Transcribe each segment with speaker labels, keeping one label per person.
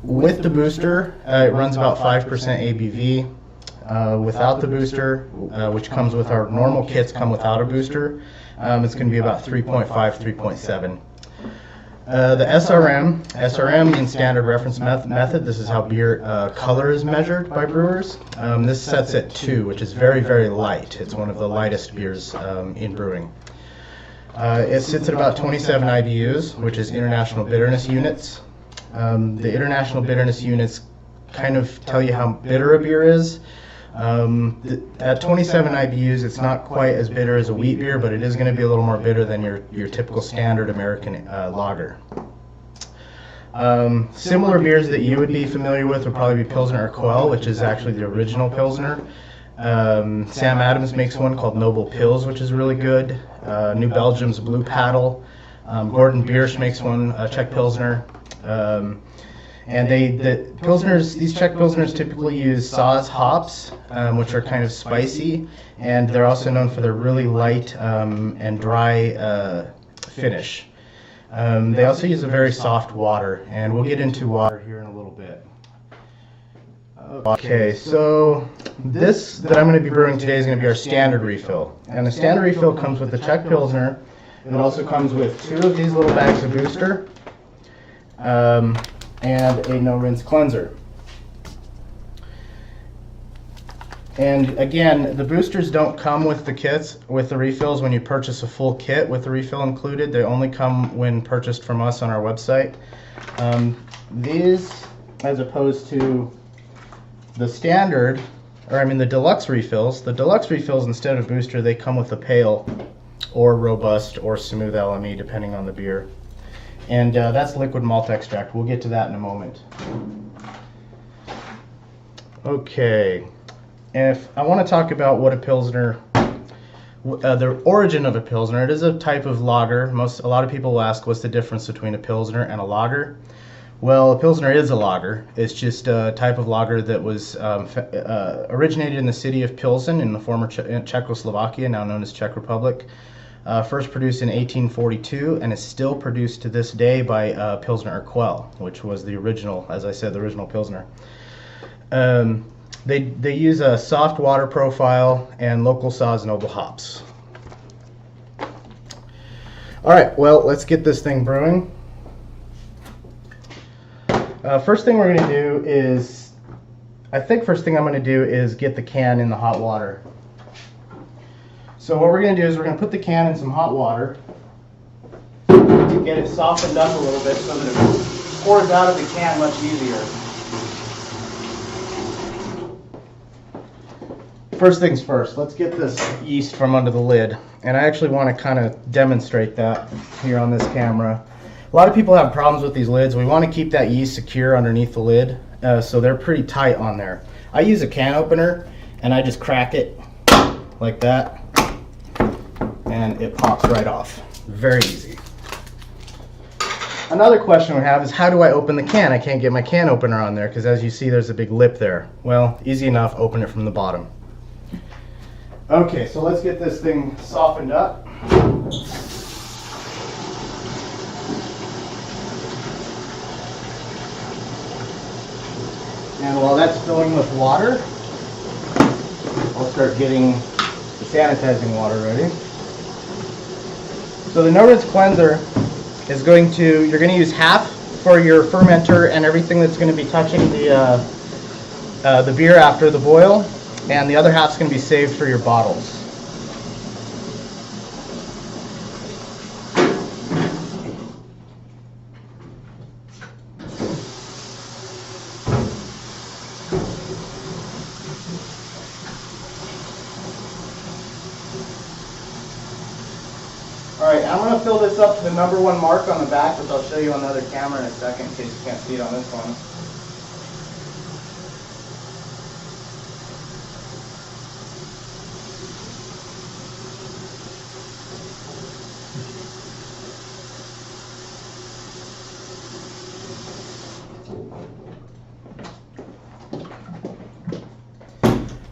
Speaker 1: With the booster, it runs about 5% ABV. Without the booster, which comes with our normal kits come without a booster, it's going to be about 3.5, 3.7. The SRM means standard reference method. This is how beer color is measured by brewers. This sets at 2, which is very, very light. It's one of the lightest beers in brewing. It sits at about 27 IBUs, which is international bitterness units. The international bitterness units kind of tell you how bitter a beer is. At 27 IBUs, it's not quite as bitter as a wheat beer, but it is going to be a little more bitter than your typical standard American lager. Similar beers that you would be familiar with would probably be Pilsner or Quell, which is actually the original Pilsner. Sam Adams makes one called Noble Pils, which is really good. New Belgium's Blue Paddle. Gordon Biersch makes one, Czech Pilsner. And these Czech Pilsners typically use Saaz hops, which are kind of spicy, and they're also known for their really light and dry finish. They also use a very soft water, and we'll get into water here in a little bit. Okay, so this that I'm going to be brewing today is going to be our standard refill. And the standard refill comes with the Czech Pilsner. It also comes with 2 of these little bags of booster. And a no-rinse cleanser. And again, the boosters don't come with the kits, with the refills when you purchase a full kit with the refill included. They only come when purchased from us on our website. These, as opposed to the standard, the deluxe refills, instead of booster, they come with a pale or robust or smooth LME depending on the beer. And that's liquid malt extract. We'll get to that in a moment. Okay, if I want to talk about what a Pilsner, the origin of a Pilsner, it is a type of lager. A lot of people will ask what's the difference between a Pilsner and a lager. Well, a Pilsner is a lager. It's just a type of lager that was originated in the city of Pilsen in the former Czechoslovakia, now known as Czech Republic. First produced in 1842 and is still produced to this day by Pilsner or Quell, which was the original, as I said, the original Pilsner. They use a soft water profile and local Saaz noble hops. All right, well, let's get this thing brewing. First thing we're going to do is, I'm going to do is get the can in the hot water. So what we're going to do is we're going to put the can in some hot water to get it softened up a little bit so that it pours out of the can much easier. First things first, let's get this yeast from under the lid. And I actually want to kind of demonstrate that here on this camera. A lot of people have problems with these lids. We want to keep that yeast secure underneath the lid, so they're pretty tight on there. I use a can opener and I just crack it like that. And it pops right off. Very easy. Another question we have is, how do I open the can? I can't get my can opener on there because, as you see, there's a big lip there. Well, easy enough, open it from the bottom. Okay, so let's get this thing softened up. And while that's filling with water, I'll start getting the sanitizing water ready. So the no-rinse cleanser is you're going to use half for your fermenter and everything that's going to be touching the beer after the boil, and the other half is going to be saved for your bottles. Alright, I'm going to fill this up to the #1 mark on the back, which I'll show you on the other camera in a second in case you can't see it on this one.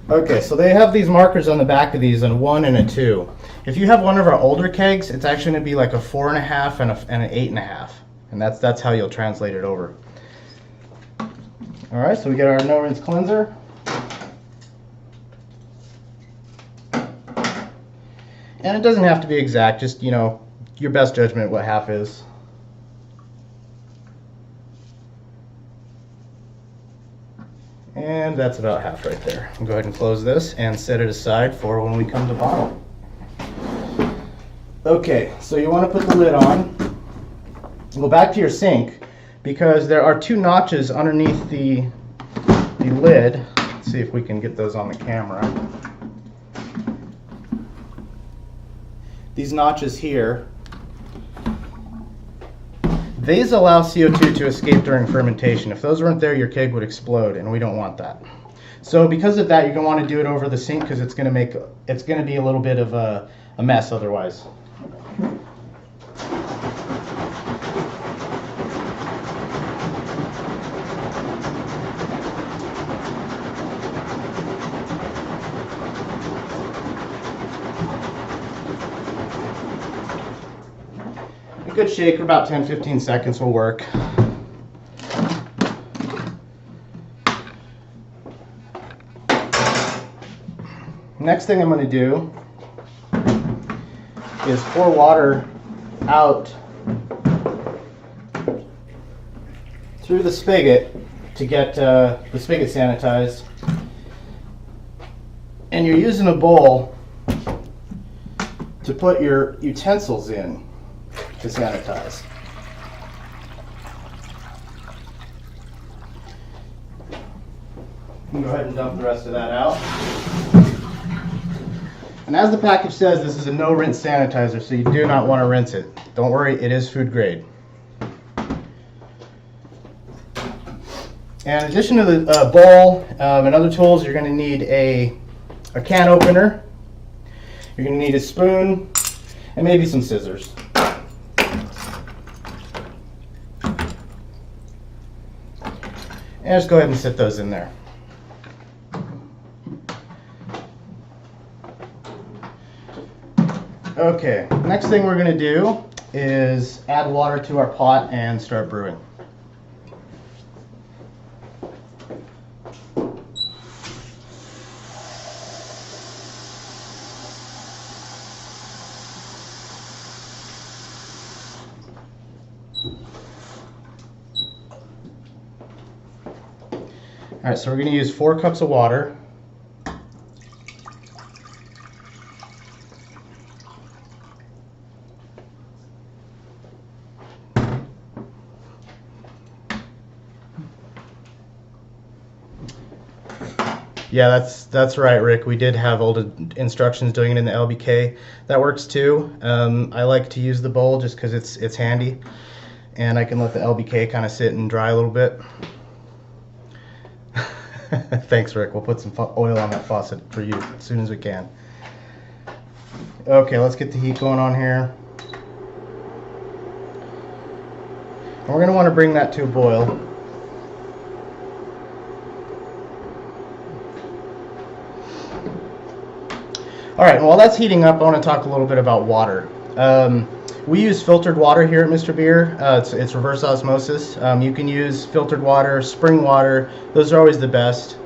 Speaker 1: Okay, so they have these markers on the back of these, a 1 and a 2. If you have one of our older kegs, it's actually going to be like a 4.5 and an 8.5, and that's how you'll translate it over. All right, so we get our no rinse cleanser. And it doesn't have to be exact, just, you know, your best judgment what half is. And that's about half right there. I'll go ahead and close this and set it aside for when we come to bottle. Okay, so you want to put the lid on. Go back to your sink because there are two notches underneath the lid. Let's see if we can get those on the camera. These notches here, these allow CO2 to escape during fermentation. If those weren't there, your keg would explode, and we don't want that. So because of that, you're going to want to do it over the sink because it's going to be a little bit of a mess otherwise. A good shake for about 10-15 seconds will work. Next thing I'm going to do is pour water out through the spigot to get the spigot sanitized. And you're using a bowl to put your utensils in to sanitize. You can go ahead and dump the rest of that out. And as the package says, this is a no rinse sanitizer, so you do not want to rinse it. Don't worry, it is food grade. And in addition to the bowl and other tools, you're going to need a can opener. You're going to need a spoon and maybe some scissors. And just go ahead and sit those in there. Okay, next thing we're going to do is add water to our pot and start brewing. All right, so we're going to use 4 cups of water. Yeah, that's right, Rick. We did have old instructions doing it in the LBK. That works too. I like to use the bowl just because it's handy, and I can let the LBK kind of sit and dry a little bit. Thanks, Rick. We'll put some oil on that faucet for you as soon as we can. Okay, let's get the heat going on here. And we're going to want to bring that to a boil. All right, while that's heating up, I want to talk a little bit about water. We use filtered water here at Mr.Beer. It's reverse osmosis. You can use filtered water, spring water. Those are always the best.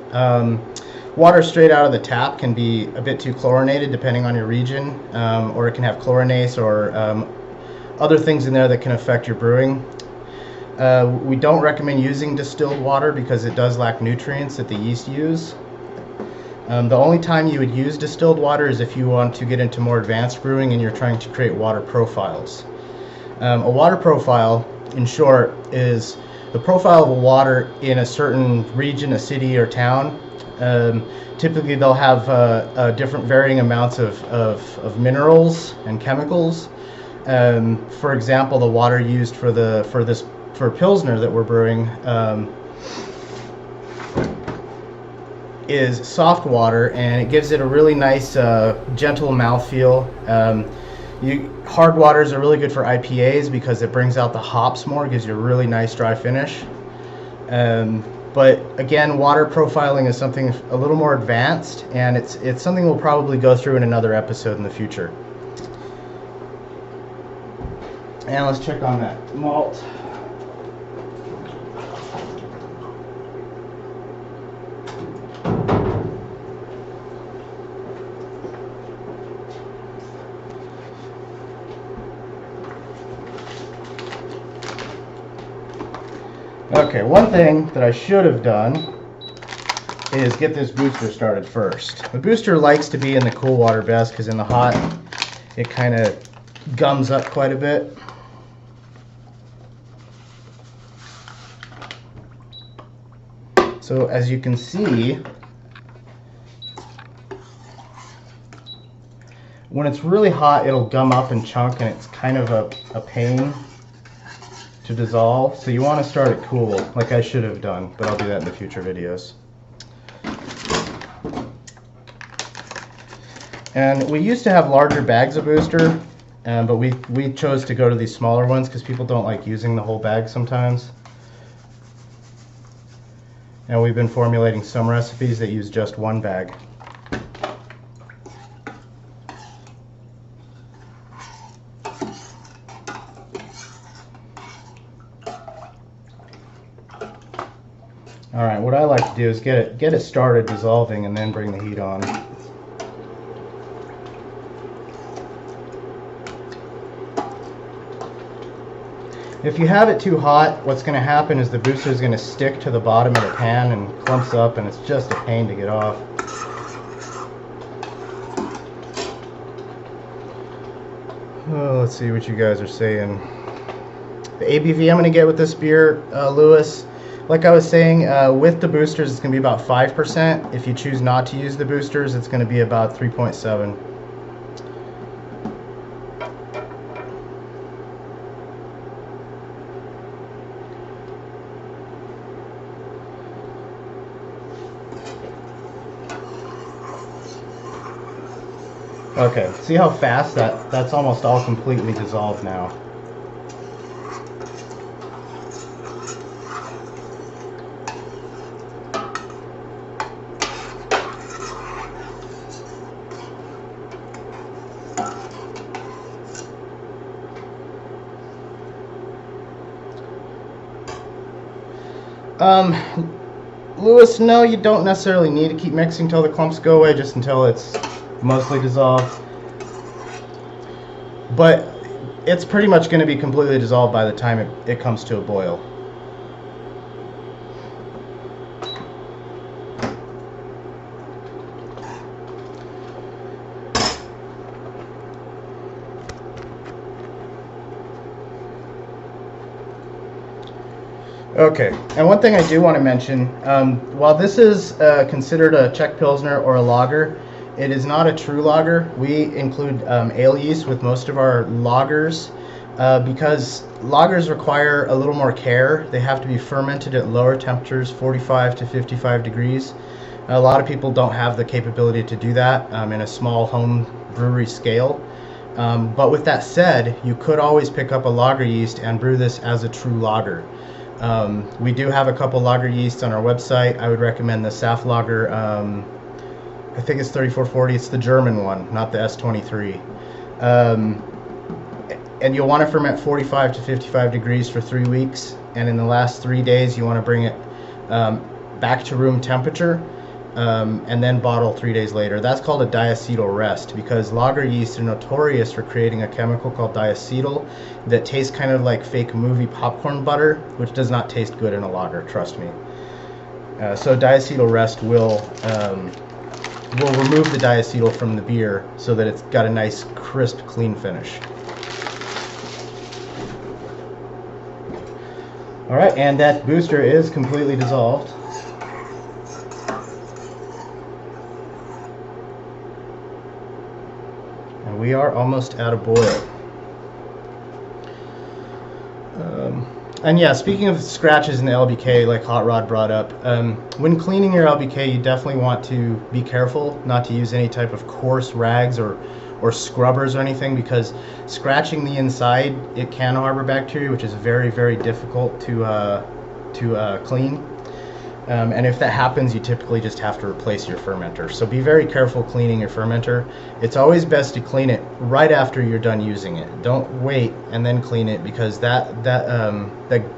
Speaker 1: Water straight out of the tap can be a bit too chlorinated depending on your region, or it can have chlorinase or other things in there that can affect your brewing. We don't recommend using distilled water because it does lack nutrients that the yeast use. The only time you would use distilled water is if you want to get into more advanced brewing and you're trying to create water profiles. A water profile, in short, is the profile of a water in a certain region, a city or town. Typically they'll have different varying amounts of minerals and chemicals. For example, the water used for Pilsner that we're brewing is soft water, and it gives it a really nice gentle mouthfeel. Hard waters are really good for IPAs because it brings out the hops more, gives you a really nice dry finish. But again, water profiling is something a little more advanced, and it's something we'll probably go through in another episode in the future. And let's check on that malt. Okay, one thing that I should have done is get this booster started first. The booster likes to be in the cool water best because in the hot it kind of gums up quite a bit. So as you can see, when it's really hot, it'll gum up and chunk, and it's kind of a pain to dissolve. So you want to start it cool, like I should have done, but I'll do that in the future videos. And we used to have larger bags of booster, but we chose to go to these smaller ones because people don't like using the whole bag sometimes. And we've been formulating some recipes that use just one bag. All right, what I like to do is get it started dissolving and then bring the heat on. If you have it too hot, what's going to happen is the booster is going to stick to the bottom of the pan and clumps up, and it's just a pain to get off. Oh, let's see what you guys are saying. The ABV I'm going to get with this beer, Lewis, like I was saying, with the boosters it's going to be about 5%. If you choose not to use the boosters, it's going to be about 3.7. Okay, see how fast that's almost all completely dissolved now. Lewis, no, you don't necessarily need to keep mixing until the clumps go away, just until it's mostly dissolved. But it's pretty much going to be completely dissolved by the time it comes to a boil. Okay, and one thing I do want to mention, while this is considered a Czech Pilsner or a lager, it is not a true lager. We include ale yeast with most of our lagers because lagers require a little more care. They have to be fermented at lower temperatures, 45 to 55 degrees. A lot of people don't have the capability to do that in a small home brewery scale. But with that said, you could always pick up a lager yeast and brew this as a true lager. We do have a couple lager yeasts on our website. I would recommend the Saf Lager, I think it's 3440, it's the German one, not the S23. And you'll want to ferment 45 to 55 degrees for 3 weeks, and in the last 3 days you want to bring it back to room temperature, and then bottle 3 days later. That's called a diacetyl rest, because lager yeast are notorious for creating a chemical called diacetyl that tastes kind of like fake movie popcorn butter, which does not taste good in a lager, trust me. So diacetyl rest will remove the diacetyl from the beer so that it's got a nice crisp, clean finish. Alright, and that booster is completely dissolved. And we are almost at a boil. And yeah, speaking of scratches in the LBK, like Hot Rod brought up, when cleaning your LBK, you definitely want to be careful not to use any type of coarse rags or scrubbers or anything, because scratching the inside, it can harbor bacteria, which is very, very difficult to clean. And if that happens, you typically just have to replace your fermenter. So be very careful cleaning your fermenter. It's always best to clean it right after you're done using it. Don't wait and then clean it, because that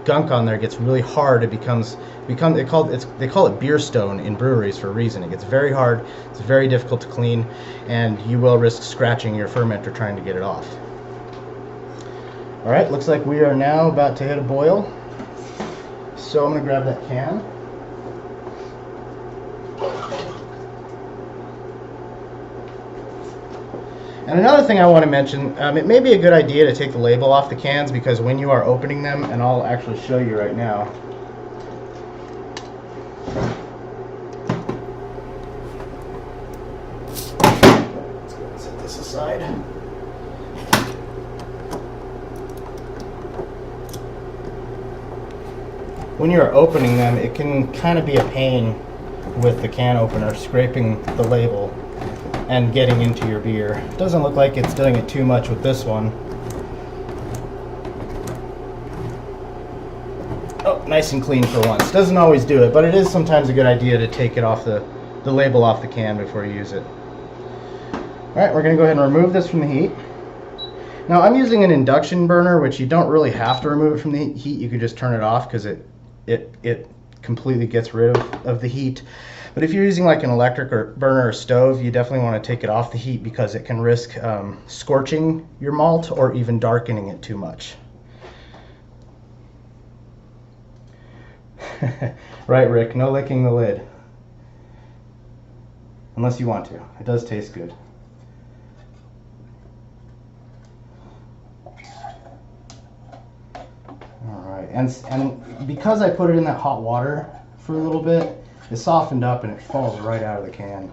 Speaker 1: gunk on there gets really hard. They call it beer stone in breweries for a reason. It gets very hard. It's very difficult to clean, and you will risk scratching your fermenter trying to get it off. All right, looks like we are now about to hit a boil. So I'm going to grab that can. And another thing I want to mention, it may be a good idea to take the label off the cans, because when you are opening them, and I'll actually show you right now. Let's go and set this aside. When you're opening them, it can kind of be a pain with the can opener scraping the label and getting into your beer. It doesn't look like it's doing it too much with this one. Oh, nice and clean for once. Doesn't always do it, but it is sometimes a good idea to take it off the label off the can before you use it. Alright, we're going to go ahead and remove this from the heat. Now I'm using an induction burner, which you don't really have to remove it from the heat. You can just turn it off because it completely gets rid of the heat. But if you're using like an electric or burner or stove, you definitely want to take it off the heat, because it can risk scorching your malt or even darkening it too much. Right, Rick, no licking the lid. Unless you want to. It does taste good. Alright, and because I put it in that hot water for a little bit, it softened up and it falls right out of the can.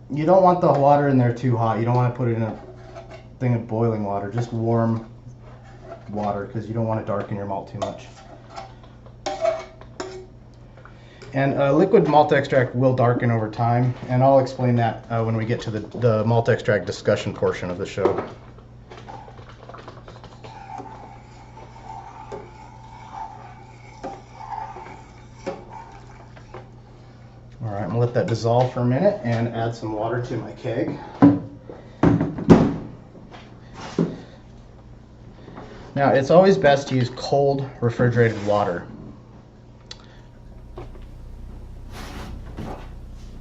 Speaker 1: You don't want the water in there too hot. You don't want to put it in a thing of boiling water, just warm water, because you don't want to darken your malt too much. And liquid malt extract will darken over time, and I'll explain that when we get to the malt extract discussion portion of the show. Alright, I'm going to let that dissolve for a minute and add some water to my keg. Now, it's always best to use cold refrigerated water,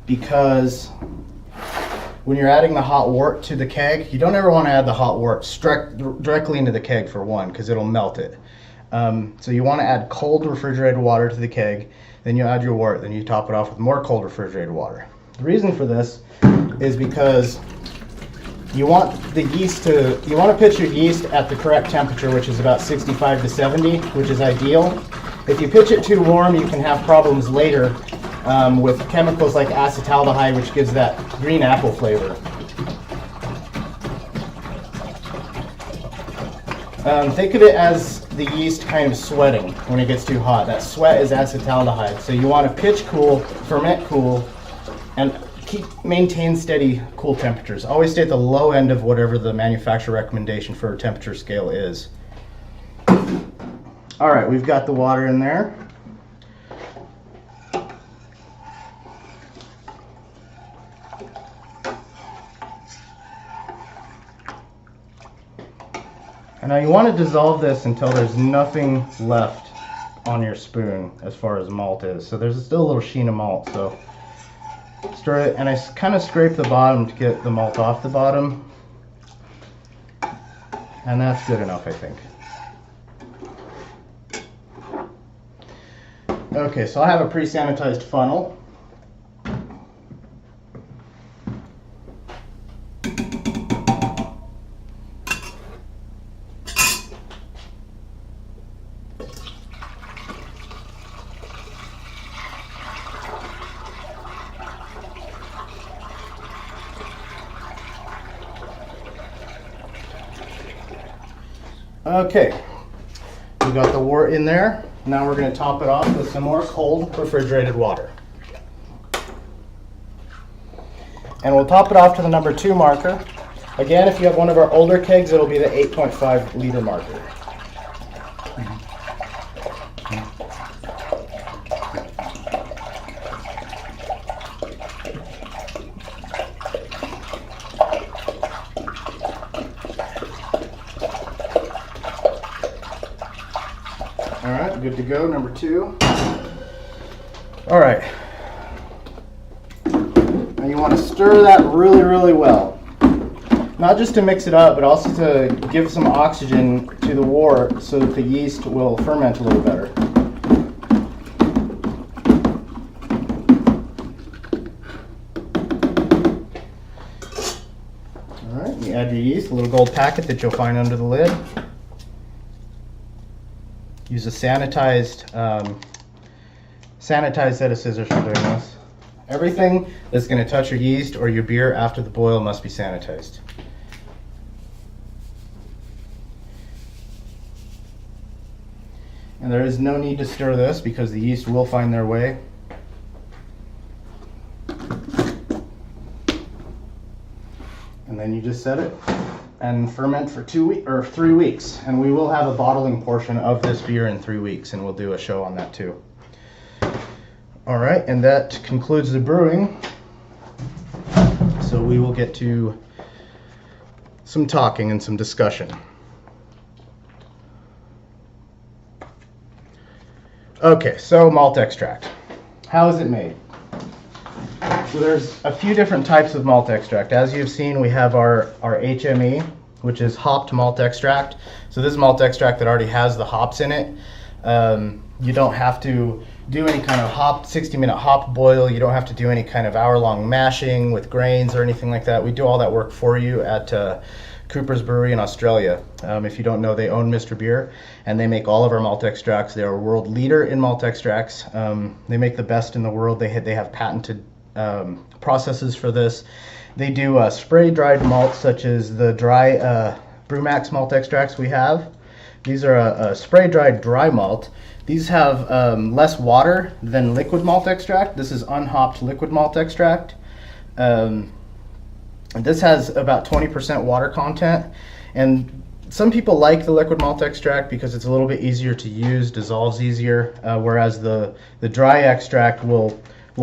Speaker 1: because when you're adding the hot wort to the keg, you don't ever want to add the hot wort directly into the keg, for one, because it'll melt it. So you want to add cold refrigerated water to the keg, then you add your wort, then you top it off with more cold refrigerated water. The reason for this is because you want the yeast you want to pitch your yeast at the correct temperature, which is about 65 to 70, which is ideal. If you pitch it too warm, you can have problems later with chemicals like acetaldehyde, which gives that green apple flavor. Think of it as the yeast kind of sweating when it gets too hot. That sweat is acetaldehyde. So you want to pitch cool, ferment cool, and maintain steady cool temperatures. Always stay at the low end of whatever the manufacturer recommendation for a temperature scale is. Alright, we've got the water in there. And now you want to dissolve this until there's nothing left on your spoon as far as malt is. So there's still a little sheen of malt. So stir it, and I kind of scrape the bottom to get the malt off the bottom. And that's good enough, I think. Okay, so I have a pre-sanitized funnel. Okay, we got the wort in there. Now we're going to top it off with some more cold refrigerated water. And we'll top it off to the number 2 marker. Again, if you have one of our older kegs, it'll be the 8.5 liter marker. Alright, good to go, number 2. Alright. Now you want to stir that really, really well. not just to mix it up, but also to give some oxygen to the wort so that the yeast will ferment a little better. All right, you add your yeast, a little gold packet that you'll find under the lid. Use a sanitized set of scissors for doing this. Everything that's going to touch your yeast or your beer after the boil must be sanitized. And there is no need to stir this because the yeast will find their way. And then you just set it and ferment for 3 weeks. And we will have a bottling portion of this beer in 3 weeks, and we'll do a show on that too. All right, and that concludes the brewing. So we will get to some talking and some discussion. Okay, so malt extract. How is it made? So there's a few different types of malt extract. As you've seen, we have our HME, which is hopped malt extract. So this is malt extract that already has the hops in it. You don't have to do any kind of 60-minute hop boil. You don't have to do any kind of hour-long mashing with grains or anything like that. We do all that work for you at Cooper's Brewery in Australia. If you don't know, they own Mr.Beer, and they make all of our malt extracts. They're a world leader in malt extracts. They make the best in the world. They have patented processes for this. They do spray-dried malts, such as the dry Brewmax malt extracts we have. These are a spray-dried dry malt. These have less water than liquid malt extract. This is unhopped liquid malt extract. This has about 20% water content, and some people like the liquid malt extract because it's a little bit easier to use, dissolves easier, whereas the dry extract will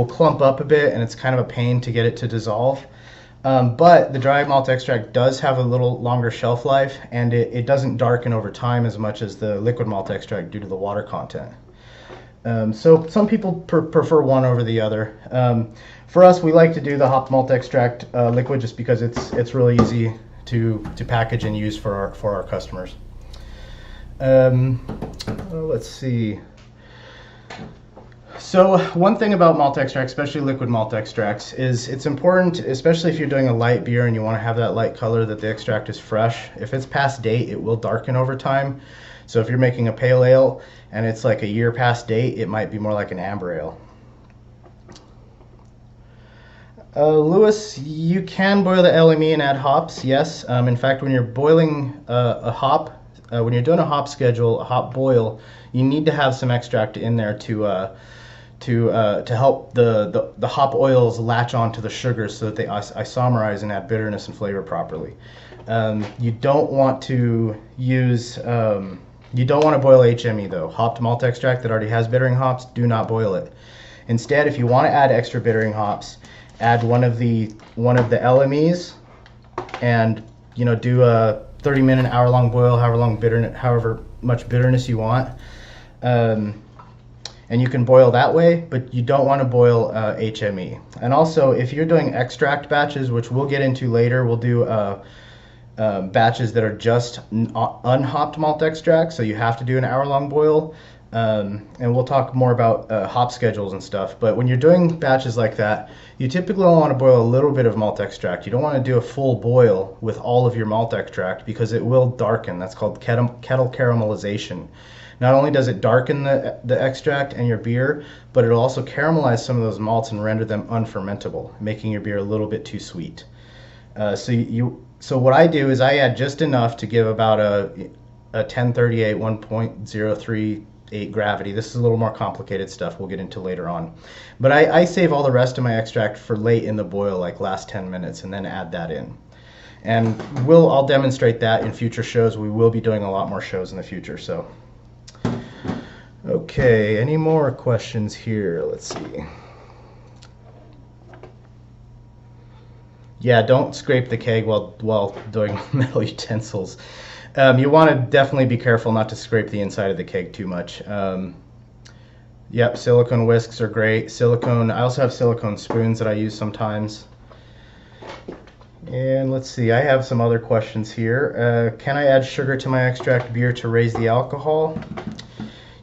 Speaker 1: clump up a bit, and it's kind of a pain to get it to dissolve. But the dry malt extract does have a little longer shelf life, and it doesn't darken over time as much as the liquid malt extract due to the water content. So some people prefer one over the other. For us, we like to do the hopped malt extract liquid just because it's really easy to package and use for our customers. Let's see. So one thing about malt extract, especially liquid malt extracts, is it's important, especially if you're doing a light beer and you want to have that light color, that the extract is fresh. If it's past date, it will darken over time. So if you're making a pale ale and it's like a year past date, it might be more like an amber ale. Lewis, you can boil the LME and add hops, yes. In fact, when you're boiling a hop, when you're doing a hop schedule, a hop boil, you need to have some extract in there to help the hop oils latch onto the sugars so that they isomerize and add bitterness and flavor properly. You don't want to use you don't want to boil HME though. Hopped malt extract that already has bittering hops, do not boil it. Instead, if you want to add extra bittering hops, add one of the LMEs, and do a 30-minute, hour-long boil, however much bitterness you want. And you can boil that way, but you don't want to boil HME. And also, if you're doing extract batches, which we'll get into later, we'll do batches that are just unhopped malt extract, so you have to do an hour-long boil. And we'll talk more about hop schedules and stuff. But when you're doing batches like that, you typically want to boil a little bit of malt extract. You don't want to do a full boil with all of your malt extract because it will darken. That's called kettle caramelization. Not only does it darken the extract and your beer, but it'll also caramelize some of those malts and render them unfermentable, making your beer a little bit too sweet. So what I do is I add just enough to give about a 1038 1.038 gravity. This is a little more complicated stuff we'll get into later on. But I save all the rest of my extract for late in the boil, like last 10 minutes, and then add that in. And I'll demonstrate that in future shows. We will be doing a lot more shows in the future. So, okay, any more questions here? Let's see. Yeah, don't scrape the keg while doing metal utensils. You want to definitely be careful not to scrape the inside of the keg too much. Yep, silicone whisks are great. I also have silicone spoons that I use sometimes. And let's see, I have some other questions here. Can I add sugar to my extract beer to raise the alcohol?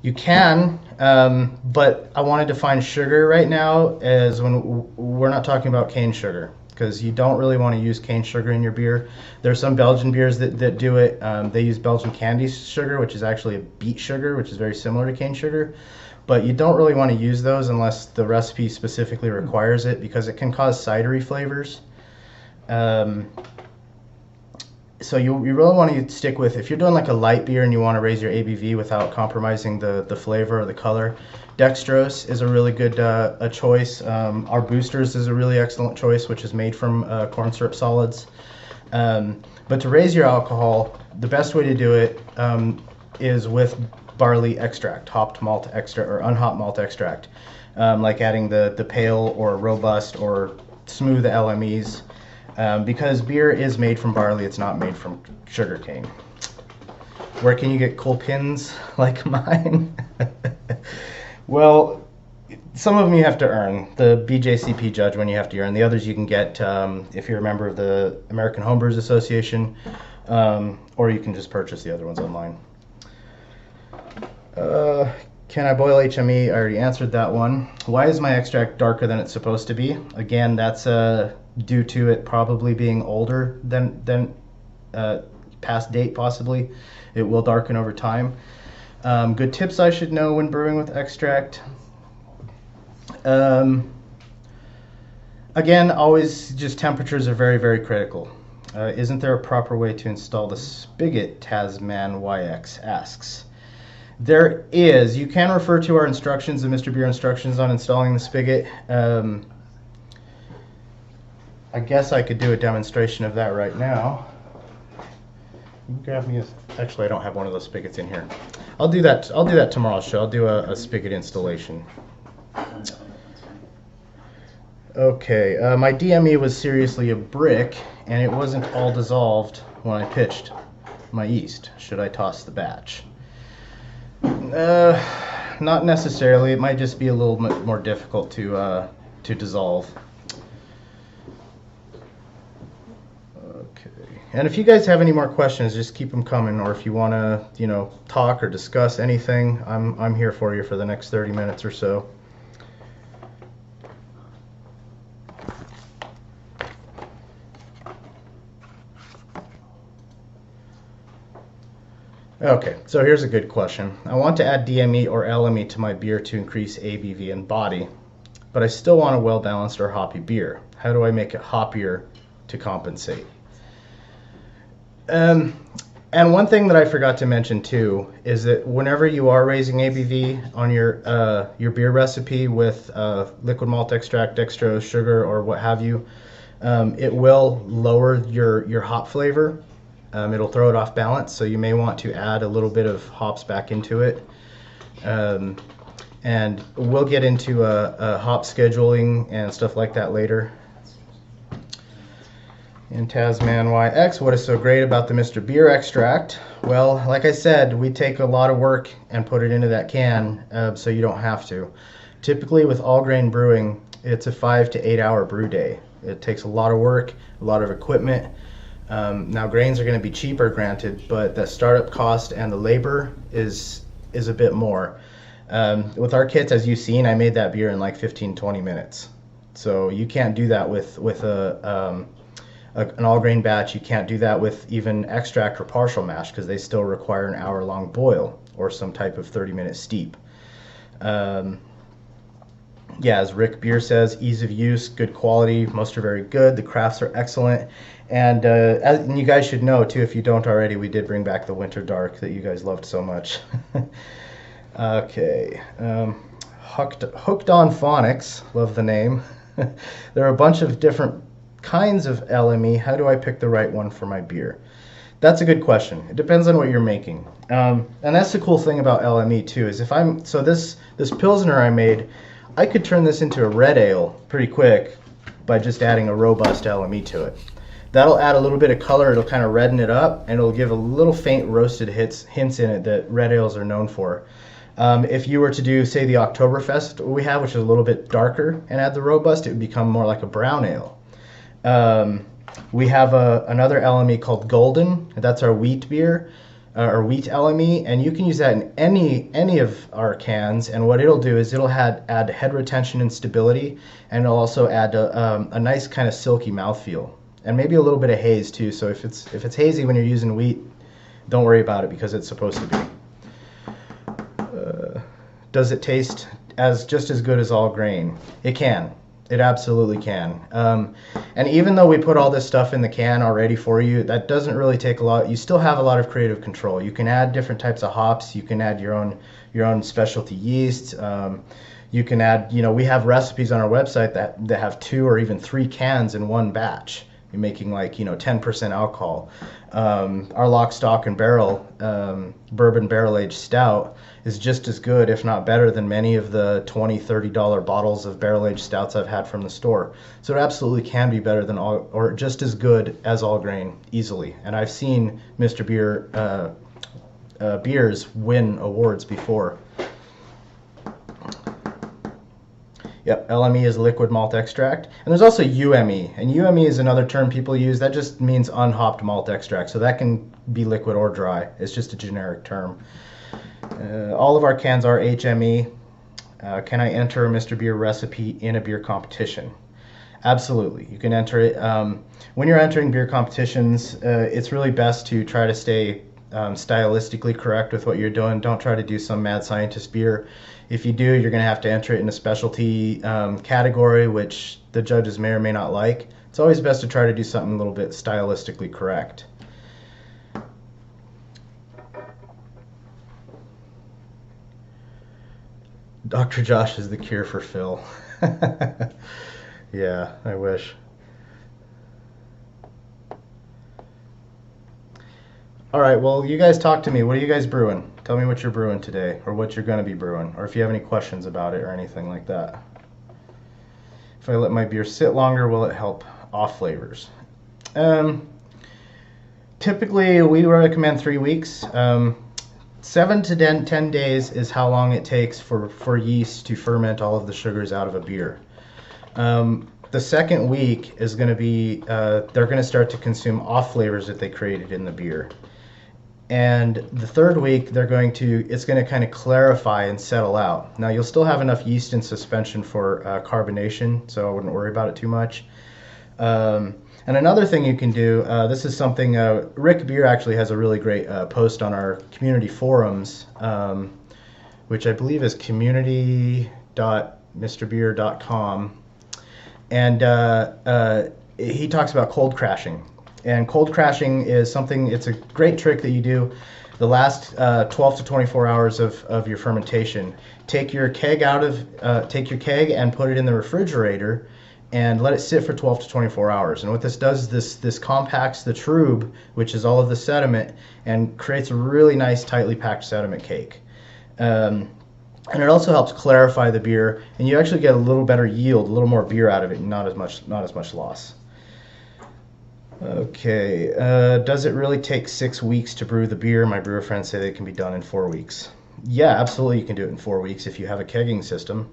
Speaker 1: You can, but I want to define sugar right now as when we're not talking about cane sugar, because you don't really want to use cane sugar in your beer. There's some Belgian beers that do it. They use Belgian candy sugar, which is actually a beet sugar, which is very similar to cane sugar. But you don't really want to use those unless the recipe specifically requires it, because it can cause cidery flavors. So you really want to stick with, if you're doing like a light beer and you want to raise your ABV without compromising the flavor or the color, dextrose is a really good a choice. Our boosters is a really excellent choice, which is made from corn syrup solids. But to raise your alcohol, the best way to do it is with barley extract, hopped malt extract or unhopped malt extract, like adding the pale or robust or smooth LMEs. Because beer is made from barley, it's not made from sugarcane. Where can you get cool pins like mine? Well, some of them you have to earn. The BJCP judge one you have to earn. The others you can get if you're a member of the American Homebrewers Association, or you can just purchase the other ones online. Can I boil HME? I already answered that one. Why is my extract darker than it's supposed to be? Again, that's due to it probably being older than past date possibly. It will darken over time. Good tips I should know when brewing with extract. Again, always just temperatures are very, very critical. Isn't there a proper way to install the spigot? Tasman YX asks. There is. You can refer to our instructions, the Mr. Beer instructions on installing the spigot. I guess I could do a demonstration of that right now. You can grab me actually, I don't have one of those spigots in here. I'll do that tomorrow's show. I'll do a spigot installation. Okay, my DME was seriously a brick, and it wasn't all dissolved when I pitched my yeast. Should I toss the batch? Not necessarily. It might just be a little bit more difficult to dissolve. Okay. And if you guys have any more questions, just keep them coming. Or if you want to, talk or discuss anything, I'm here for you for the next 30 minutes or so. Okay, so here's a good question. I want to add DME or LME to my beer to increase ABV and body, but I still want a well-balanced or hoppy beer. How do I make it hoppier to compensate? And one thing that I forgot to mention too is that whenever you are raising ABV on your beer recipe with liquid malt extract, dextrose, sugar, or what have you, it will lower your hop flavor. It'll throw it off balance, so you may want to add a little bit of hops back into it. And we'll get into a hop scheduling and stuff like that later. In Tasman YX, what is so great about the Mr. Beer extract? Well, like I said, we take a lot of work and put it into that can, so you don't have to. Typically with all grain brewing, it's a 5 to 8 hour brew day. It takes a lot of work, a lot of equipment. Now grains are going to be cheaper, granted, but the startup cost and the labor is a bit more. With our kits, as you've seen, I made that beer in like 15-20 minutes. So you can't do that with an all grain batch. You can't do that with even extract or partial mash, because they still require an hour-long boil or some type of 30-minute steep. Yeah, as Rick Beer says, ease of use, good quality, most are very good, the crafts are excellent. And you guys should know too, if you don't already, we did bring back the Winter Dark that you guys loved so much. Okay, Hooked on Phonics, love the name. There are a bunch of different kinds of LME. How do I pick the right one for my beer? That's a good question. It depends on what you're making. And that's the cool thing about LME too, is this Pilsner I made, I could turn this into a red ale pretty quick by just adding a robust LME to it. That'll add a little bit of color, it'll kind of redden it up, and it'll give a little faint roasted hints in it that red ales are known for. If you were to do, say, the Oktoberfest we have, which is a little bit darker, and add the robust, it would become more like a brown ale. We have another LME called Golden. That's our wheat beer, or wheat LME, and you can use that in any of our cans. And what it'll do is it'll add head retention and stability, and it'll also add a nice kind of silky mouthfeel, and maybe a little bit of haze too. So if it's hazy when you're using wheat, don't worry about it because it's supposed to be. Does it taste just as good as all grain? It can. It absolutely can. And even though we put all this stuff in the can already for you, that doesn't really take a lot. You still have a lot of creative control. You can add different types of hops. You can add your own specialty yeast. You can add, we have recipes on our website that have 2 or even 3 cans in one batch. You're making 10% alcohol. Our lock, stock, and barrel bourbon barrel-aged stout is just as good, if not better, than many of the $20, $30 bottles of barrel-aged stouts I've had from the store. So it absolutely can be better than or just as good as all grain, easily. And I've seen Mr.Beer beers win awards before. Yep, LME is liquid malt extract. And there's also UME. And UME is another term people use. That just means unhopped malt extract. So that can be liquid or dry. It's just a generic term. All of our cans are HME. Can I enter a Mr.Beer recipe in a beer competition? Absolutely. You can enter it. When you're entering beer competitions, it's really best to try to stay stylistically correct with what you're doing. Don't try to do some mad scientist beer. If you do, you're going to have to enter it in a specialty category, which the judges may or may not like. It's always best to try to do something a little bit stylistically correct. Dr. Josh is the cure for Phil. Yeah, I wish. All right, well, you guys talk to me. What are you guys brewing? Tell me what you're brewing today, or what you're going to be brewing, or if you have any questions about it or anything like that. If I let my beer sit longer, will it help off flavors? Typically, we recommend 3 weeks. 7 to 10 days is how long it takes for yeast to ferment all of the sugars out of a beer. The second week is going to be, they're going to start to consume off flavors that they created in the beer. And the third week, it's going to kind of clarify and settle out. Now, you'll still have enough yeast in suspension for carbonation, so I wouldn't worry about it too much. And another thing you can do, this is something, Rick Beer actually has a really great post on our community forums, which I believe is community.mrbeer.com. And he talks about cold crashing. And cold crashing is it's a great trick that you do the last 12 to 24 hours of your fermentation. Take your keg and put it in the refrigerator and let it sit for 12 to 24 hours. And what this does is this compacts the trub, which is all of the sediment, and creates a really nice tightly packed sediment cake. And it also helps clarify the beer, and you actually get a little better yield, a little more beer out of it, and not as much loss. Okay, does it really take 6 weeks to brew the beer? My brewer friends say they can be done in 4 weeks. Yeah, absolutely, you can do it in 4 weeks if you have a kegging system.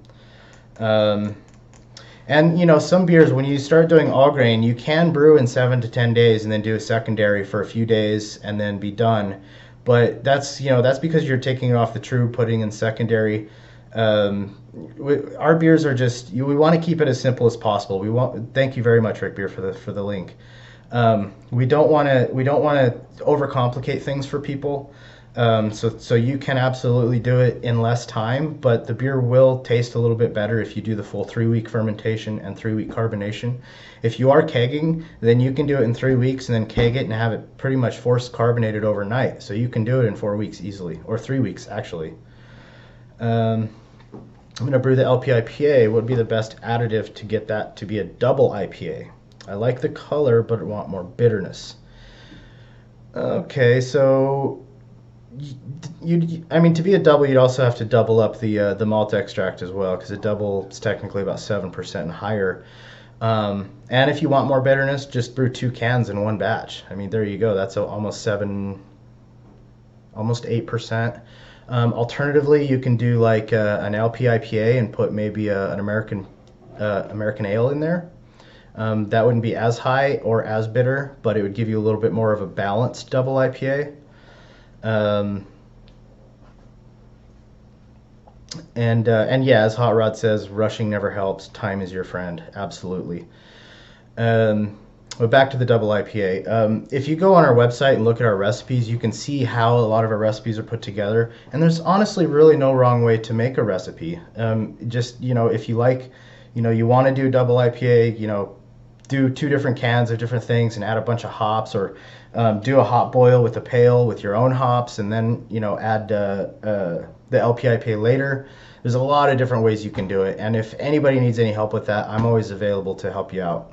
Speaker 1: And some beers, when you start doing all grain, you can brew in 7 to 10 days and then do a secondary for a few days and then be done. But that's because you're taking it off the trub, putting in secondary. Our beers are just, we want to keep it as simple as possible. Thank you very much, Rick Beer, for the link. We don't want to overcomplicate things for people. So you can absolutely do it in less time, but the beer will taste a little bit better if you do the full 3-week fermentation and 3-week carbonation. If you are kegging, then you can do it in 3 weeks and then keg it and have it pretty much forced carbonated overnight. So you can do it in 4 weeks easily, or 3 weeks actually. I'm going to brew the LP IPA. What would be the best additive to get that to be a double IPA? I like the color, but I want more bitterness. Okay, so to be a double, you'd also have to double up the malt extract as well, because a double is technically about 7% and higher. And if you want more bitterness, just brew 2 cans in one batch. I mean, there you go. That's almost 8%. Alternatively, you can do like an LP IPA and put maybe an American ale in there. That wouldn't be as high or as bitter, but it would give you a little bit more of a balanced double IPA. And yeah, as Hot Rod says, rushing never helps. Time is your friend. Absolutely. But back to the double IPA. If you go on our website and look at our recipes, you can see how a lot of our recipes are put together. And there's honestly really no wrong way to make a recipe. Just, if you like, you want to do double IPA, do 2 different cans of different things and add a bunch of hops, or do a hop boil with a pail with your own hops, and then, add the LP IPA later. There's a lot of different ways you can do it. And if anybody needs any help with that, I'm always available to help you out.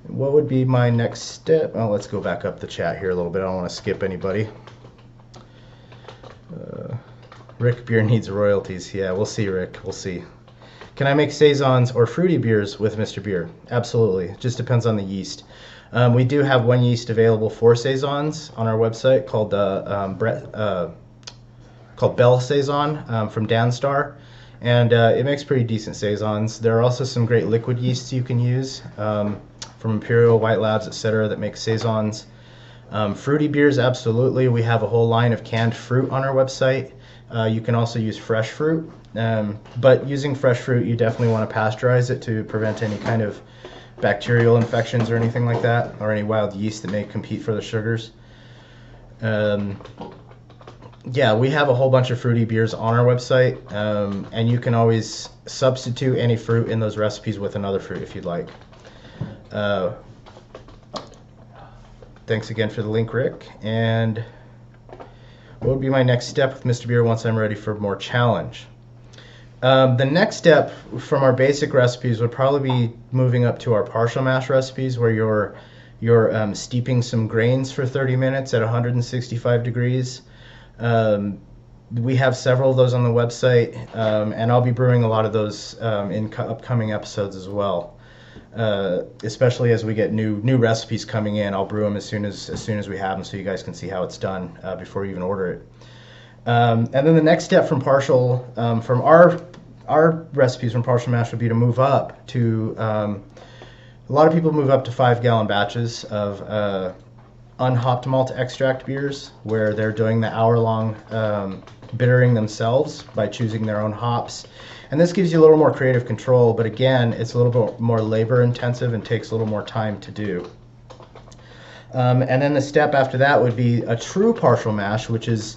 Speaker 1: What would be my next step? Oh, let's go back up the chat here a little bit. I don't want to skip anybody. Rick Beer needs royalties. Yeah, we'll see, Rick. We'll see. Can I make saisons or fruity beers with Mr. Beer? Absolutely. It just depends on the yeast. We do have one yeast available for saisons on our website called Bell Saison from Danstar, and it makes pretty decent saisons. There are also some great liquid yeasts you can use from Imperial, White Labs, etc. that make saisons. Fruity beers, absolutely. We have a whole line of canned fruit on our website. You can also use fresh fruit, but using fresh fruit, you definitely want to pasteurize it to prevent any kind of bacterial infections or anything like that, or any wild yeast that may compete for the sugars. Yeah, we have a whole bunch of fruity beers on our website, and you can always substitute any fruit in those recipes with another fruit if you'd like. Thanks again for the link, Rick. And what would be my next step with Mr. Beer once I'm ready for more challenge? The next step from our basic recipes would probably be moving up to our partial mash recipes, where you're steeping some grains for 30 minutes at 165 degrees. We have several of those on the website, and I'll be brewing a lot of those in upcoming episodes as well. Especially as we get new recipes coming in, I'll brew them as soon as we have them, so you guys can see how it's done before you even order it. And then the next step from partial, from our recipes from partial mash would be to move up to. A lot of people move up to 5-gallon batches of unhopped malt extract beers, where they're doing the hour-long bittering themselves by choosing their own hops. And this gives you a little more creative control, but again, it's a little bit more labor intensive and takes a little more time to do. And then the step after that would be a true partial mash, which is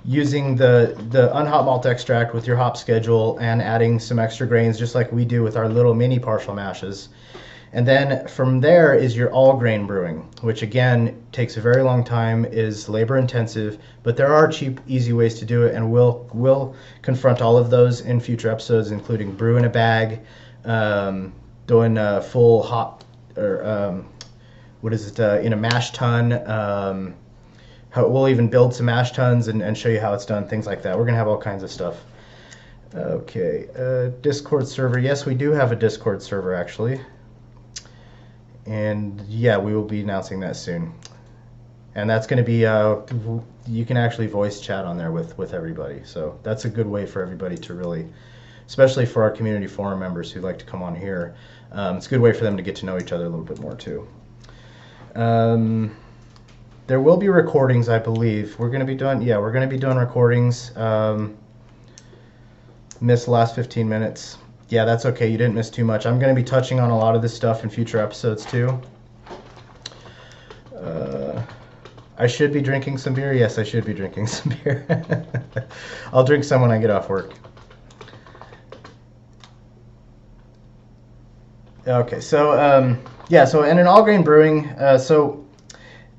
Speaker 1: using the unhopped malt extract with your hop schedule and adding some extra grains, just like we do with our little mini partial mashes. And then from there is your all grain brewing, which again takes a very long time, is labor intensive, but there are cheap, easy ways to do it, and we'll confront all of those in future episodes, including brew in a bag, doing a full hop, or in a mash tun. We'll even build some mash tuns and show you how it's done, things like that. We're gonna have all kinds of stuff. Okay, Discord server. Yes, we do have a Discord server actually. And yeah, we will be announcing that soon. And that's going to be, you can actually voice chat on there with everybody. So that's a good way for everybody to really, especially for our community forum members who like to come on here, it's a good way for them to get to know each other a little bit more too. There will be recordings, I believe. We're going to be doing recordings. Missed the last 15 minutes. Yeah, that's okay. You didn't miss too much. I'm going to be touching on a lot of this stuff in future episodes too. I should be drinking some beer. Yes, I should be drinking some beer. I'll drink some when I get off work. Okay, so yeah, so in an all grain brewing, so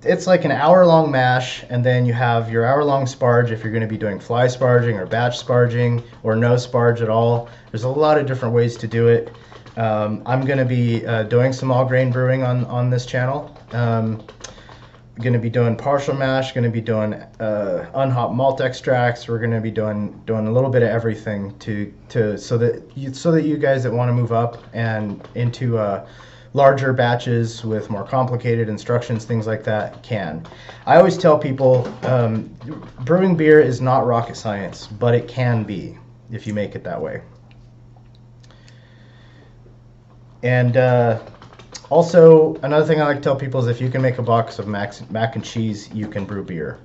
Speaker 1: it's like an hour-long mash, and then you have your hour-long sparge if you're going to be doing fly sparging or batch sparging or no sparge at all. There's a lot of different ways to do it. I'm going to be doing some all-grain brewing on this channel. Going to be doing partial mash, going to be doing unhopped malt extracts. We're going to be doing a little bit of everything so that you guys that want to move up and into larger batches with more complicated instructions, things like that, can. I always tell people brewing beer is not rocket science, but it can be if you make it that way. And also, another thing I like to tell people is if you can make a box of mac and cheese, you can brew beer.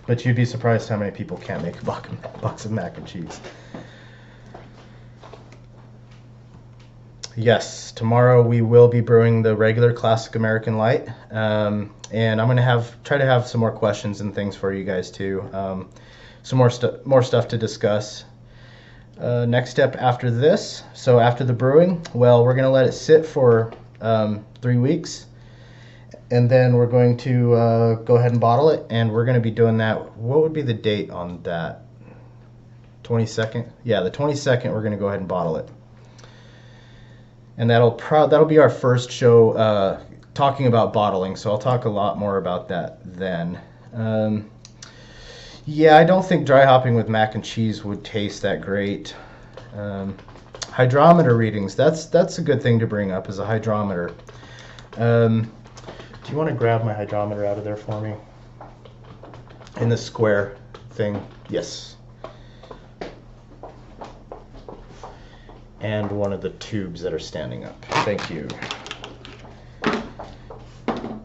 Speaker 1: But you'd be surprised how many people can't make a box of mac and cheese. Yes, tomorrow we will be brewing the regular classic American light, and I'm gonna try to have some more questions and things for you guys too. Some more stuff to discuss. Next step after this, so after the brewing, well, we're gonna let it sit for 3 weeks, and then we're going to go ahead and bottle it, and we're gonna be doing that. What would be the date on that? 22nd? Yeah, the 22nd. We're gonna go ahead and bottle it. And that'll be our first show talking about bottling, so I'll talk a lot more about that then. Yeah, I don't think dry hopping with mac and cheese would taste that great. Hydrometer readings, that's a good thing to bring up, as a hydrometer. Do you want to grab my hydrometer out of there for me? In the square thing? Yes. And one of the tubes that are standing up. Thank you.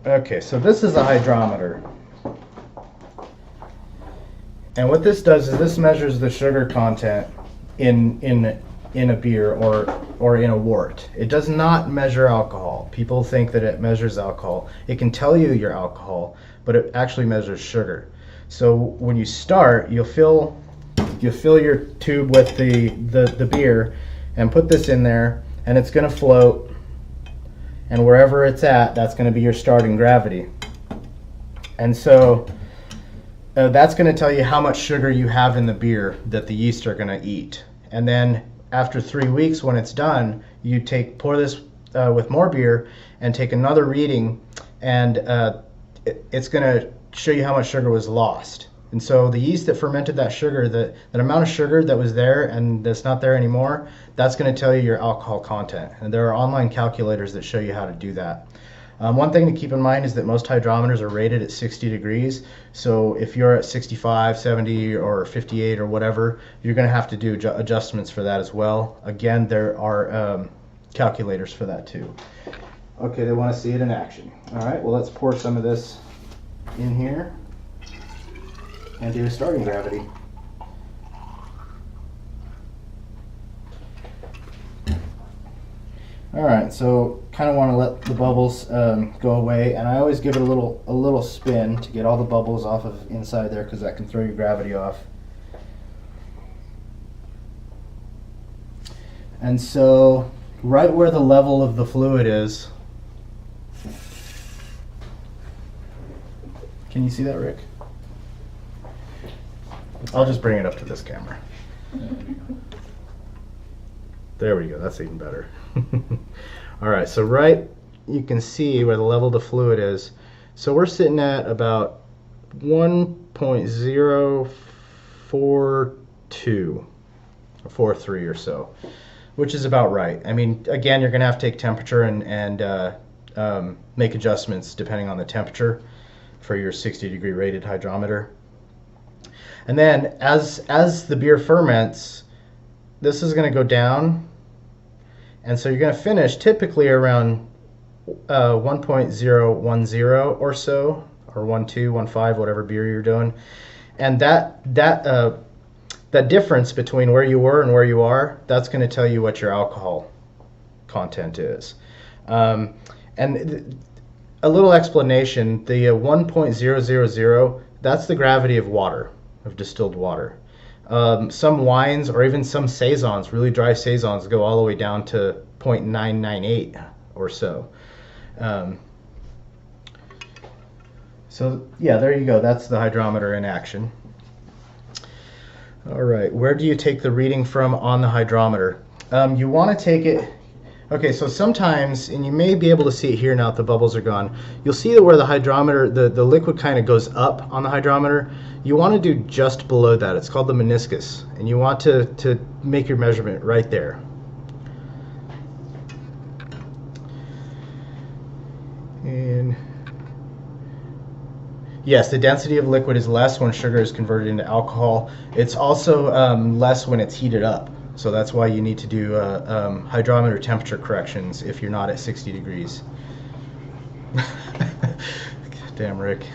Speaker 1: Okay, so this is a hydrometer. And what this does is this measures the sugar content in a beer or in a wort. It does not measure alcohol. People think that it measures alcohol. It can tell you your alcohol, but it actually measures sugar. So when you start, you'll fill your tube with the beer, and put this in there, and it's going to float, and wherever it's at, that's going to be your starting gravity. And so that's going to tell you how much sugar you have in the beer that the yeast are going to eat. And then after 3 weeks, when it's done, you pour this with more beer and take another reading, and it's going to show you how much sugar was lost. And so the yeast that fermented that sugar, that amount of sugar that was there and that's not there anymore, that's going to tell you your alcohol content. And there are online calculators that show you how to do that. One thing to keep in mind is that most hydrometers are rated at 60 degrees. So if you're at 65, 70, or 58 or whatever, you're going to have to do adjustments for that as well. Again, there are calculators for that too. Okay, they want to see it in action. All right, well, let's pour some of this in here and do a starting gravity. All right, so kind of want to let the bubbles go away, and I always give it a little spin to get all the bubbles off of inside there, because that can throw your gravity off. And so right where the level of the fluid is, can you see that, Rick? I'll just bring it up to this camera. There we go, that's even better. All right, so you can see where the level of the fluid is. So we're sitting at about 1.042 or 43 or so, which is about right. I mean, again, you're gonna have to take temperature and make adjustments depending on the temperature for your 60-degree rated hydrometer. And then as the beer ferments, this is going to go down, and so you're going to finish typically around 1.010 or so, or 12, 15, whatever beer you're doing. And that difference between where you were and where you are, that's going to tell you what your alcohol content is. And a little explanation, the 1.000, that's the gravity of water, of distilled water. Some wines, or even some saisons, really dry saisons, go all the way down to 0.998 or so. So yeah, there you go. That's the hydrometer in action. All right, where do you take the reading from on the hydrometer? You want to take it. Okay, so sometimes, and you may be able to see it here now that the bubbles are gone, you'll see that where the hydrometer, the liquid kind of goes up on the hydrometer. You want to do just below that. It's called the meniscus, and you want to make your measurement right there. And yes, the density of liquid is less when sugar is converted into alcohol. It's also less when it's heated up. So that's why you need to do hydrometer temperature corrections if you're not at 60 degrees. Damn, Rick.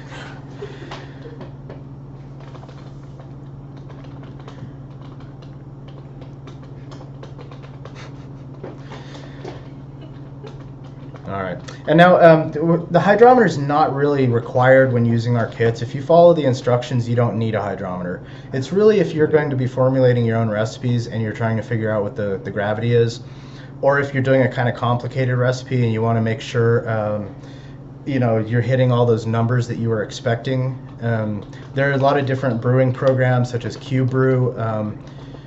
Speaker 1: All right, and now the hydrometer is not really required when using our kits. If you follow the instructions, you don't need a hydrometer. It's really if you're going to be formulating your own recipes and you're trying to figure out what the gravity is, or if you're doing a kind of complicated recipe and you want to make sure you know, you're hitting all those numbers that you were expecting. There are a lot of different brewing programs such as QBrew.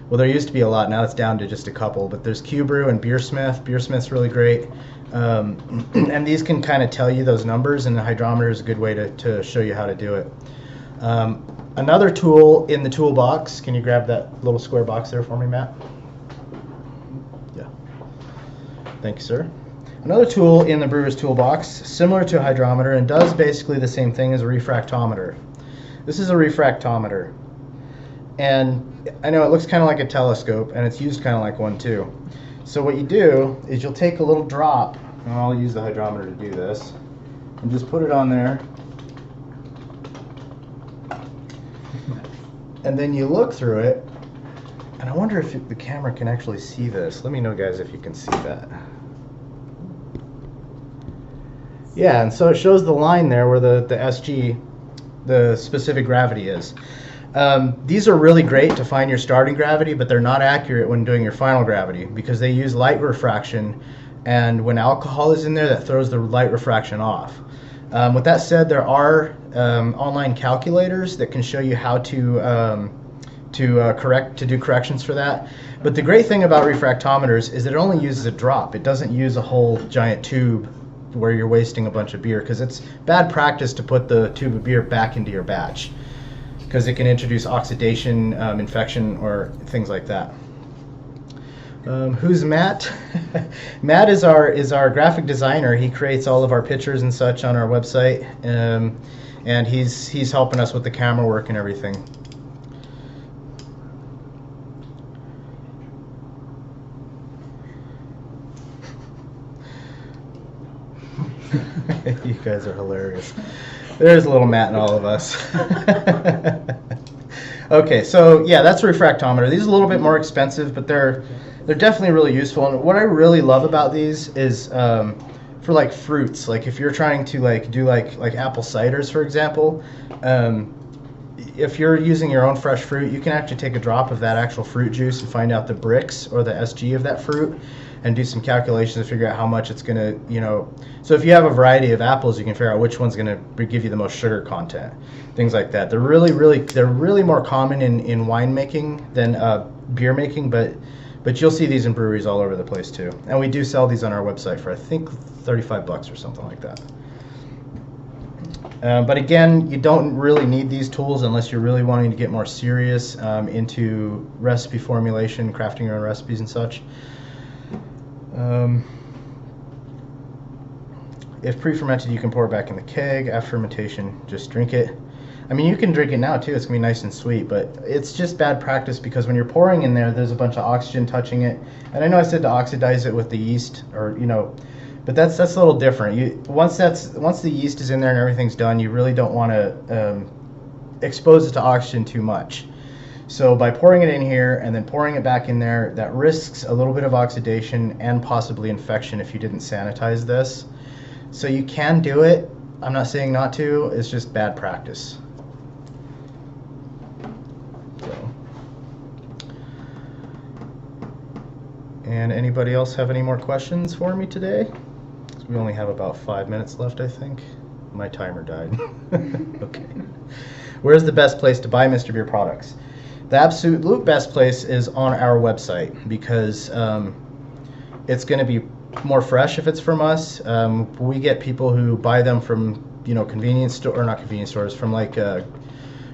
Speaker 1: Well, there used to be a lot, now it's down to just a couple, but there's QBrew and Beersmith. Beersmith's really great. And these can kind of tell you those numbers, and the hydrometer is a good way to show you how to do it. Another tool in the toolbox, can you grab that little square box there for me, Matt? Yeah. Thank you, sir. Another tool in the brewer's toolbox, similar to a hydrometer and does basically the same thing as a refractometer. This is a refractometer. And I know it looks kind of like a telescope, and it's used kind of like one too. So what you do is you'll take a little drop, and I'll use the hydrometer to do this, and just put it on there. And then you look through it, and I wonder if the camera can actually see this. Let me know, guys, if you can see that. Yeah, and so it shows the line there where the SG, the specific gravity is. These are really great to find your starting gravity, but they're not accurate when doing your final gravity because they use light refraction, and when alcohol is in there, that throws the light refraction off. With that said, there are online calculators that can show you how to do corrections for that. But the great thing about refractometers is that it only uses a drop. It doesn't use a whole giant tube where you're wasting a bunch of beer, because it's bad practice to put the tube of beer back into your batch, because it can introduce oxidation, infection, or things like that. Who's Matt? Matt is our graphic designer. He creates all of our pictures and such on our website, and he's helping us with the camera work and everything. You guys are hilarious. There's a little Matt in all of us. Okay, so yeah, that's a refractometer. These are a little bit more expensive, but they're definitely really useful. And what I really love about these is for like fruits. Like if you're trying to do apple ciders, for example, if you're using your own fresh fruit, you can actually take a drop of that actual fruit juice and find out the Brix or the SG of that fruit, and do some calculations to figure out how much it's going to, so if you have a variety of apples, you can figure out which one's going to give you the most sugar content, things like that. They're really more common in wine making than beer making, but you'll see these in breweries all over the place too. And we do sell these on our website for I think $35 or something like that. But again, you don't really need these tools unless you're really wanting to get more serious into recipe formulation, crafting your own recipes and such. If pre-fermented, you can pour it back in the keg. After fermentation, just drink it. I mean, you can drink it now too. It's gonna be nice and sweet, but it's just bad practice because when you're pouring in there, there's a bunch of oxygen touching it. And I know I said to oxidize it with the yeast, or but that's a little different. Once the yeast is in there and everything's done, you really don't want to expose it to oxygen too much. So by pouring it in here and then pouring it back in there, that risks a little bit of oxidation and possibly infection if you didn't sanitize this. So you can do it. I'm not saying not to. It's just bad practice. So. And anybody else have any more questions for me today? We only have about 5 minutes left, I think. My timer died. Okay. Where's the best place to buy Mr. Beer products? The absolute best place is on our website because it's going to be more fresh if it's from us. We get people who buy them from convenience store, or not convenience stores, from like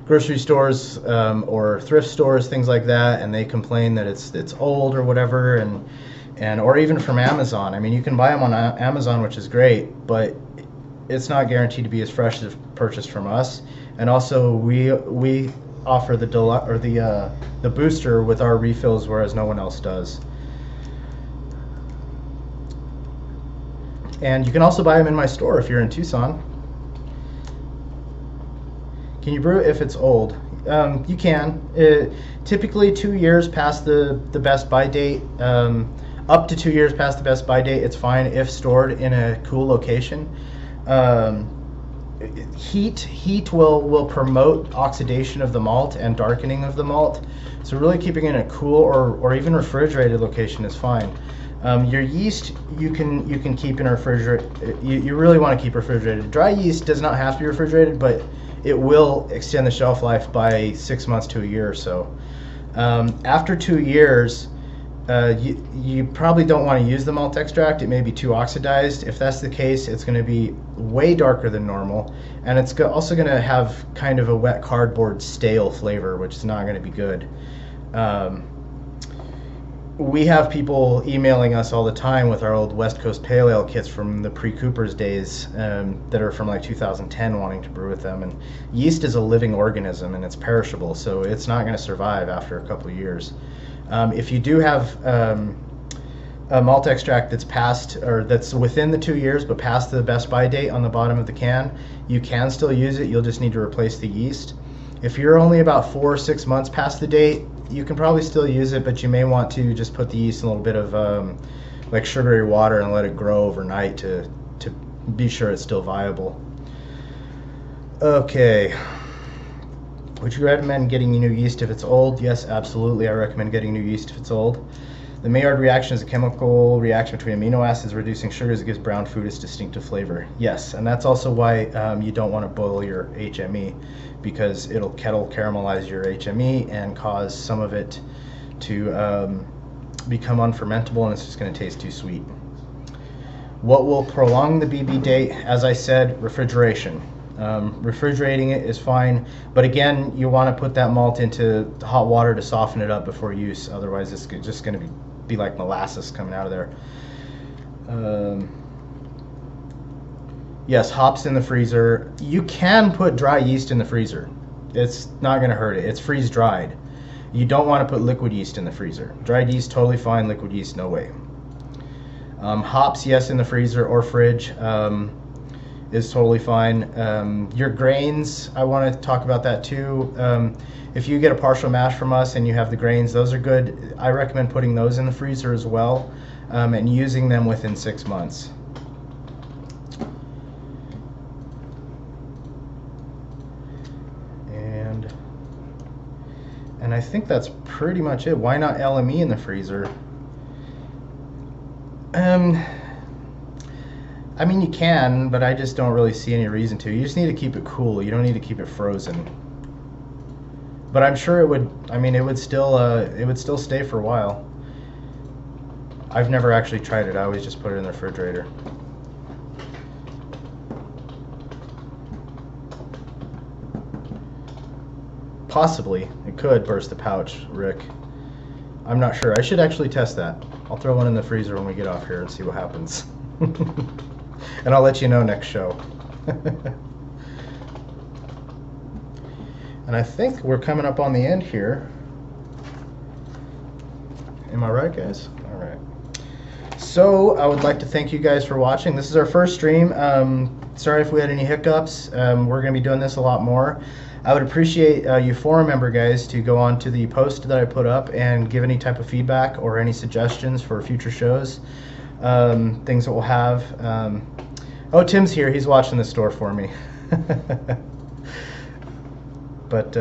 Speaker 1: grocery stores or thrift stores, things like that, and they complain that it's old or whatever, and or even from Amazon. I mean, you can buy them on Amazon, which is great, but it's not guaranteed to be as fresh as purchased from us. And also, offer the booster with our refills, whereas no one else does. And you can also buy them in my store if you're in Tucson. Can you brew it if it's old? You can. Typically 2 years past the best by date. Up to 2 years past the best by date, it's fine if stored in a cool location. Heat will promote oxidation of the malt and darkening of the malt. So really keeping it in a cool or even refrigerated location is fine. Your yeast you can keep in a refrigerator. You really want to keep refrigerated. Dry yeast does not have to be refrigerated, but it will extend the shelf life by 6 months to a year or so. After 2 years, you probably don't want to use the malt extract. It may be too oxidized. If that's the case, it's going to be way darker than normal, and it's also going to have kind of a wet cardboard stale flavor, which is not going to be good. We have people emailing us all the time with our old West Coast Pale Ale kits from the pre-Coopers days that are from like 2010 wanting to brew with them. And yeast is a living organism and it's perishable, so it's not going to survive after a couple of years. If you do have a malt extract that's past or that's within the 2 years but past the best by date on the bottom of the can, you can still use it. You'll just need to replace the yeast. If you're only about 4 or 6 months past the date, you can probably still use it, but you may want to just put the yeast in a little bit of like sugary water and let it grow overnight to be sure it's still viable. Okay. Would you recommend getting new yeast if it's old? Yes, absolutely. I recommend getting new yeast if it's old. The Maillard reaction is a chemical reaction between amino acids reducing sugars that gives brown food its distinctive flavor. Yes, and that's also why you don't want to boil your HME, kettle caramelize your HME and cause some of it to become unfermentable, and it's just going to taste too sweet. What will prolong the BB date? As I said, refrigeration. Refrigerating it is fine, but again, you want to put that malt into hot water to soften it up before use. Otherwise, it's just going to be like molasses coming out of there. Yes, hops in the freezer. You can put dry yeast in the freezer. It's not going to hurt it. It's freeze dried. You don't want to put liquid yeast in the freezer. Dried yeast, totally fine. Liquid yeast, no way. Hops, yes, in the freezer or fridge. Is totally fine. Your grains, I want to talk about that too. If you get a partial mash from us and you have the grains, those are good. I recommend putting those in the freezer as well, and using them within 6 months. And I think that's pretty much it. Why not LME in the freezer? I mean, you can, but I just don't really see any reason to. You just need to keep it cool. You don't need to keep it frozen. But I'm sure it would. I mean, it would still stay for a while. I've never actually tried it. I always just put it in the refrigerator. Possibly, it could burst the pouch, Rick. I'm not sure. I should actually test that. I'll throw one in the freezer when we get off here and see what happens. And I'll let you know next show. And I think we're coming up on the end here. Am I right, guys? All right. So I would like to thank you guys for watching. This is our first stream. Sorry if we had any hiccups. We're going to be doing this a lot more. I would appreciate you forum member guys to go on to the post that I put up and give any type of feedback or any suggestions for future shows. Things that we'll have. Oh, Tim's here. He's watching the store for me. But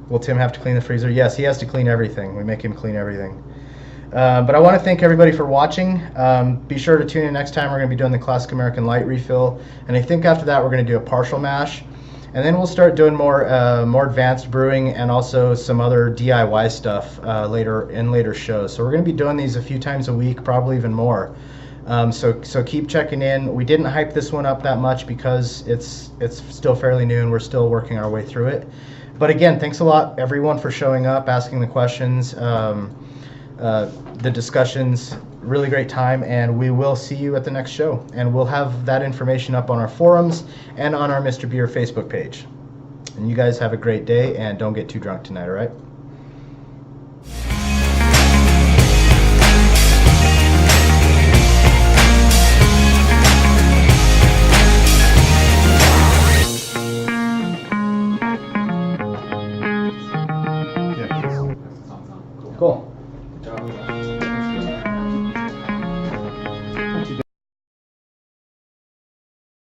Speaker 1: will Tim have to clean the freezer? Yes, he has to clean everything. We make him clean everything. But I want to thank everybody for watching. Be sure to tune in next time. We're going to be doing the Classic American Light refill. And I think after that we're going to do a partial mash. And then we'll start doing more advanced brewing and also some other DIY stuff later shows. So we're going to be doing these a few times a week, probably even more. So keep checking in. We didn't hype this one up that much because it's still fairly new and we're still working our way through it. But again, thanks a lot everyone for showing up, asking the questions, the discussions. Really great time, and we will see you at the next show. And we'll have that information up on our forums and on our Mr. Beer Facebook page. And you guys have a great day, and don't get too drunk tonight, all right?